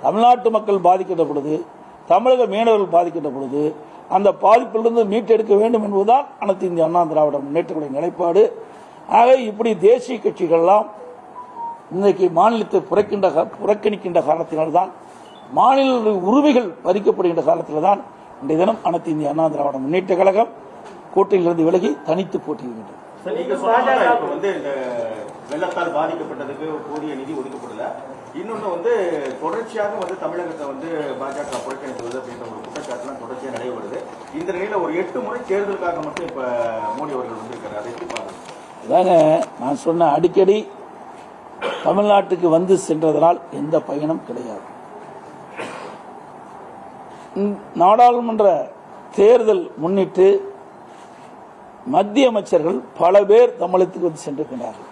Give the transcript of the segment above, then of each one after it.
தமிழ்நாட்டு மக்கள் பாதிக்கின்ற பொழுது, தமிழக மீனவர்கள் பாதிக்கின்ற பொழுது அந்த பாதிப்பிலிருந்து மீட்டெடுக்க வேண்டும் என்பதுதான் அனைத்து இந்திய அண்ணா திராவிட முன்னேற்ற கழக நிலைப்பாடு. ஆக இப்படி தேசிய கட்சிகள்லாம் இன்றைக்கு மாநிலத்தை புறக்கணிக்கின்ற காரணத்தினால்தான், மாநில உரிமைகள் பறிக்கப்படுகின்ற காலத்தில் தான் இன்றைய தினம் அனைத்து இந்திய அண்ணா திராவிட முன்னேற்ற கழகம் கூட்டணியிலிருந்து விலகி தனித்து போட்டியிடுகின்றது. வெள்ளத்தால் பாதிக்கப்பட்டதுக்கு போதிய நிதி ஒதுக்கப்படல. இன்னொன்னு தொடர்ச்சியாக தமிழகத்தை பாஜக புறக்கணித்துள்ளது அப்படின்ற ஒரு குற்றச்சாட்டுலாம் தொடர்ச்சியாக நடைபெறுது. இந்த நிலையில ஒரு 8 முறை தேர்தலுக்காக மட்டும் இப்ப மோடி அவர்கள் வந்திருக்காரு. அதை எப்படி பாருங்க? அதாங்க நான் சொன்ன, அடிக்கடி தமிழ்நாட்டுக்கு வந்து சென்றதனால் எந்த பயனும் கிடையாது. நாடாளுமன்ற தேர்தல் முன்னிட்டு மத்திய அமைச்சர்கள் பல பேர் தமிழகத்துக்கு வந்து சென்றிருக்கிறார்கள்.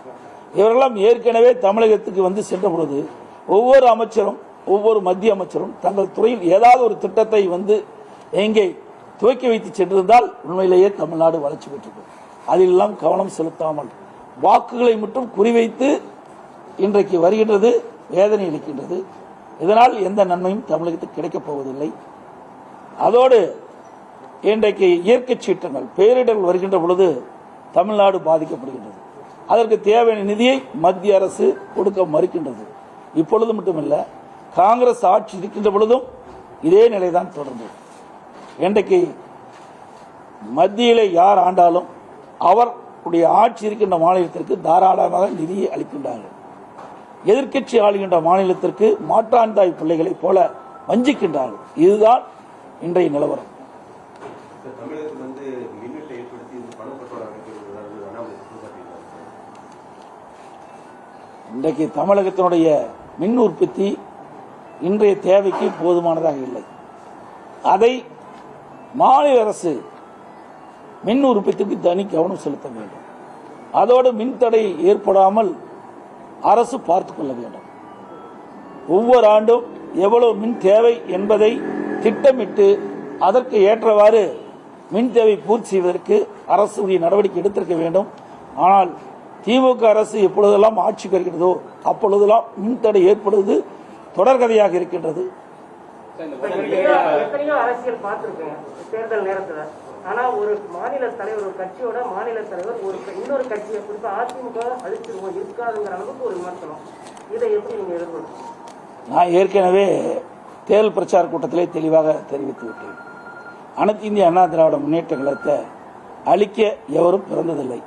இவரெல்லாம் ஏற்கனவே தமிழகத்துக்கு வந்து சென்ற பொழுது ஒவ்வொரு அமைச்சரும், ஒவ்வொரு மத்திய அமைச்சரும் தங்கள் துறையில் ஏதாவது ஒரு திட்டத்தை எங்கே துவக்கி வைத்து சென்றிருந்தால் உண்மையிலேயே தமிழ்நாடு வளர்ச்சி பெற்றிருக்கும். அதிலெல்லாம் கவனம் செலுத்தாமல் வாக்குகளை மட்டும் குறிவைத்து இன்றைக்கு வருகின்றது, வேதனை அளிக்கின்றது. இதனால் எந்த நன்மையும் தமிழகத்துக்கு கிடைக்கப் போவதில்லை. அதோடு இன்றைக்கு இயற்கை சீற்றங்கள், பேரிடர்கள் வருகின்ற பொழுது தமிழ்நாடு பாதிக்கப்படுகின்றது. அதற்கு தேவையான நிதியை மத்திய அரசு கொடுக்க மறுக்கின்றது. இப்பொழுது மட்டுமல்ல, காங்கிரஸ் ஆட்சி இருக்கின்ற பொழுதும் இதே நிலைதான் தொடர்ந்தது. இன்றைக்கு மத்தியிலே யார் ஆண்டாலும் அவருடைய ஆட்சி இருக்கின்ற மாநிலத்திற்கு தாராளமாக நிதியை அளிக்கின்றார்கள். எதிர்க்கட்சி ஆளுகின்ற மாநிலத்திற்கு மாற்றாந்தாய் பிள்ளைகளைப் போல வஞ்சிக்கின்றார்கள். இதுதான் இன்றைய நிலவரம். இன்றைக்கு தமிழகத்தினுடைய மின் உற்பத்தி இன்றைய தேவைக்கு போதுமானதாக இல்லை. அதை மாநில அரசு மின் உற்பத்திக்கு தனி கவனம் செலுத்த வேண்டும். அதோடு மின்தடை ஏற்படாமல் அரசு பார்த்துக் கொள்ள வேண்டும். ஒவ்வொரு ஆண்டும் எவ்வளவு மின் தேவை என்பதை திட்டமிட்டு அதற்கு ஏற்றவாறு மின் தேவை பூர்த்தி செய்வதற்கு அரசு உரிய நடவடிக்கை எடுத்திருக்க வேண்டும். ஆனால் திமுக அரசு எப்பொழுதெல்லாம் ஆட்சிக்கு வருகிறதோ அப்பொழுதெல்லாம் மின்தடை ஏற்படுவது தொடர்கதையாக இருக்கின்றது. அரசியல் பார்த்திருக்கேன் தேர்தல் நேரத்தில். ஆனா ஒரு மாநில தலைவர், ஒரு கட்சியோட மாநில தலைவர் இன்னொரு கட்சியை குறிப்பா அதிமுக அழிச்சிருவோம் இருக்காதுங்கிற அளவுக்கு ஒரு விமர்சனம். இதை எப்படி நீங்க எதிர்கொள்ளும்? நான் ஏற்கனவே தேர்தல் பிரச்சார கூட்டத்திலே தெளிவாக தெரிவித்து விட்டேன். அனைத்து இந்திய அண்ணா திராவிட முன்னேற்ற கழகத்தை அழிக்க எவரும் பிறந்ததில்லை.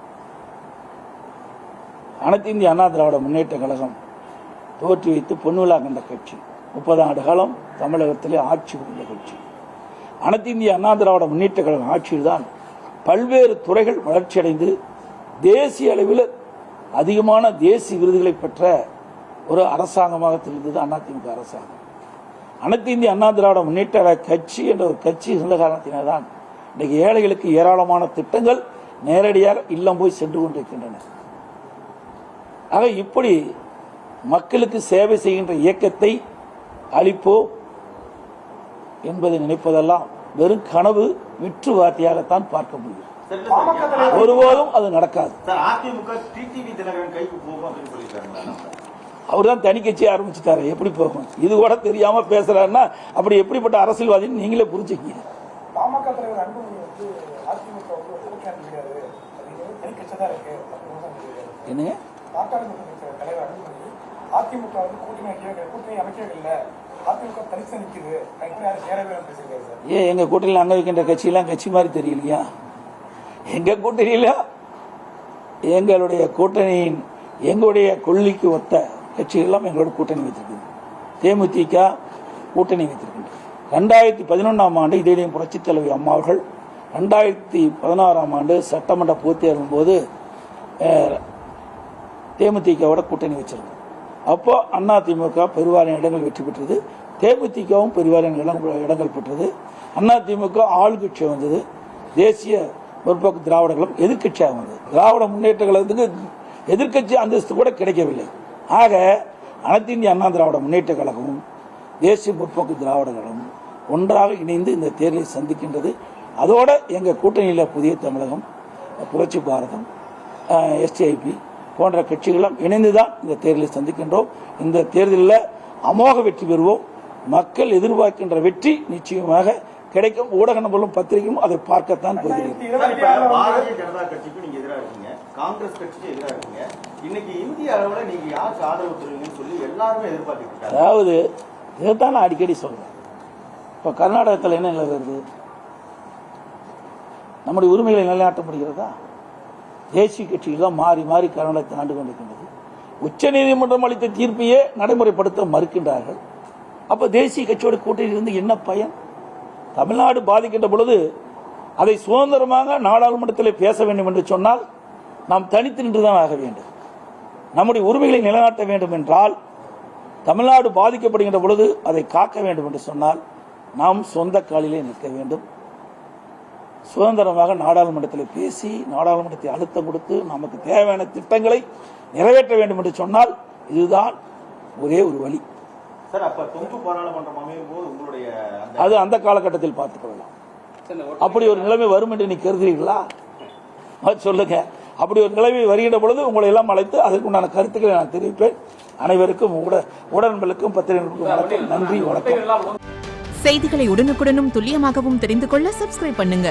அனைத்து இந்திய அண்ணா திராவிட முன்னேற்ற கழகம் தோற்றி வைத்து பொன்விழா கண்ட கட்சி. 30 ஆண்டு காலம் தமிழகத்திலே ஆட்சி புரிந்த கட்சி. அனைத்து இந்திய அண்ணா திராவிட முன்னேற்ற கழகம் ஆட்சியில்தான் பல்வேறு துறைகள் வளர்ச்சியடைந்து தேசிய அளவில் அதிகமான தேசிய விருதுகளை பெற்ற ஒரு அரசாங்கமாக தெரிந்தது அதிமுக அரசாங்கம். அனைத்து இந்திய அண்ணா திராவிட முன்னேற்ற கட்சி என்ற ஒரு கட்சி இருந்த காரணத்தினால்தான் இன்றைக்கு ஏழைகளுக்கு ஏராளமான திட்டங்கள் நேரடியாக இல்லம் போய் சென்று கொண்டிருக்கின்றன. ஆக இப்படி மக்களுக்கு சேவை செய்கின்ற இயக்கத்தை அளிப்போ என்பதை நினைப்பதெல்லாம் வெறும் கனவு, விற்று வார்த்தையாகத்தான் பார்க்க முடியும். ஒருபோதும் அது நடக்காது. அவர் தான் தனி கட்சி ஆரம்பிச்சுட்டாரு. எப்படி போகும்? இது கூட தெரியாம பேசுறாருன்னா அப்படி எப்படிப்பட்ட அரசியல்வாதின்னு நீங்களே புரிஞ்சுக்கீங்க. என்னங்க ஏன் எங்க கூட்டணியில் அங்க வைக்கின்ற கட்சியெல்லாம் கட்சி மாதிரி தெரியலையா? எங்க கூட்டணியில எங்களுடைய கூட்டணியின் எங்களுடைய கொள்கைக்கு ஒத்த கட்சிகள் எங்களோட கூட்டணி வைத்திருக்கிறது. தேமுதிக கூட்டணி வைத்திருக்கின்றது. 2011ஆம் ஆண்டு இதே புரட்சித் தலைவி அம்மா அவர்கள் 2016ஆம் ஆண்டு சட்டமன்ற பொதுத் தேர்தலின் போது தேமுதிகவோட கூட்டணி வச்சிருந்தோம். அப்போ அதிமுக பெருவாரியான இடங்கள் வெற்றி பெற்றது, தேமுதிகவும் பெருவாரியான இடங்கள் பெற்றது. அதிமுக ஆளுங்கட்சி வந்தது, தேசிய முற்போக்கு திராவிடர்களும் எதிர்கட்சியாக வந்தது. திராவிட முன்னேற்ற கழகத்துக்கு எதிர்கட்சி அந்தஸ்து கூட கிடைக்கவில்லை. ஆக அனைத்து இந்திய அண்ணா திராவிட முன்னேற்ற கழகமும் தேசிய முற்போக்கு திராவிட கழகமும் ஒன்றாக இணைந்து இந்த தேர்தலை சந்திக்கின்றது. அதோட எங்கள் கூட்டணியில் புதிய தமிழகம், புரட்சி பாரதம், எஸ்டிஐபி போன்ற கட்சிகளும் இணைந்துதான் இந்த தேர்தலை சந்திக்கின்றோம். இந்த தேர்தலில் அமோக வெற்றி பெறுவோம். மக்கள் எதிர்பார்க்கின்ற வெற்றி நிச்சயமாக கிடைக்கும். ஊடக நபர்களும் பத்திரிகையும் அதை பார்க்கத்தான் போகிறீர்கள். பாரதிய ஜனதா கட்சிக்கு நீங்க எதிராக இருக்கீங்க, காங்கிரஸ் கட்சிக்கு எதிராக இருக்கீங்க. இன்னைக்கு இந்திய அளவுல நீங்க யாருக்கு ஆதரவு தருவீங்கன்னு சொல்லி எல்லாருமே எதிர்பார்த்துட்டு இருக்காங்க. அதாவது இதைத்தான் நான் அடிக்கடி சொல்றேன். இப்ப கர்நாடகத்தில் என்ன நிலை வருது? நம்முடைய உரிமைகளை நிலைநாட்டப்படுகிறதா? தேசிய கட்சிகள் தான் மாறி மாறி கர்நாடகத்தை ஆண்டு கொண்டிருக்கின்றது. உச்சநீதிமன்றம் அளித்த தீர்ப்பையே நடைமுறைப்படுத்த மறுக்கின்றார்கள். அப்ப தேசிய கட்சியோட கூட்டணியில் இருந்து என்ன பயன்? தமிழ்நாடு பாதிக்கின்ற பொழுது அதை சுதந்திரமாக நாடாளுமன்றத்தில் பேச வேண்டும் என்று சொன்னால் நாம் தனித்து நின்றுதான் ஆக வேண்டும். நம்முடைய உரிமைகளை நிலைநாட்ட வேண்டும் என்றால், தமிழ்நாடு பாதிக்கப்படுகின்ற பொழுது அதை காக்க வேண்டும் என்று சொன்னால் நாம் சொந்த காலிலே நிற்க வேண்டும். சுதந்திரமாக நாடாளுமன்றத்தில் பேசி நாடாளுமன்றத்தை அழுத்தம் கொடுத்து நமக்கு தேவையான திட்டங்களை நிறைவேற்ற வேண்டும் என்று சொன்னால் இதுதான் ஒரே ஒரு வழி. சார், அப்ப தொங்கு பாராளுமன்றம் அமையும் போது உங்களுடைய அது அந்த காலகட்டத்தில் பார்த்துக் கொள்ளலாம். அப்படி ஒரு நிலைமை வரும் என்று நீ கருதுகிறீர்களா? சொல்லுங்க. அப்படி ஒரு நிலைமை வருகின்ற பொழுது உங்களை எல்லாம் அழைத்து அதற்குண்டான கருத்துக்களை நான் தெரிவிப்பேன். அனைவருக்கும் உடன்பலுக்கும் பத்திரிகைகளுக்கும் நன்றி, வணக்கம். செய்திகளை உடனுக்குடனும் துல்லியமாகவும் தெரிந்து கொள்ள சப்ஸ்கிரைப் பண்ணுங்க.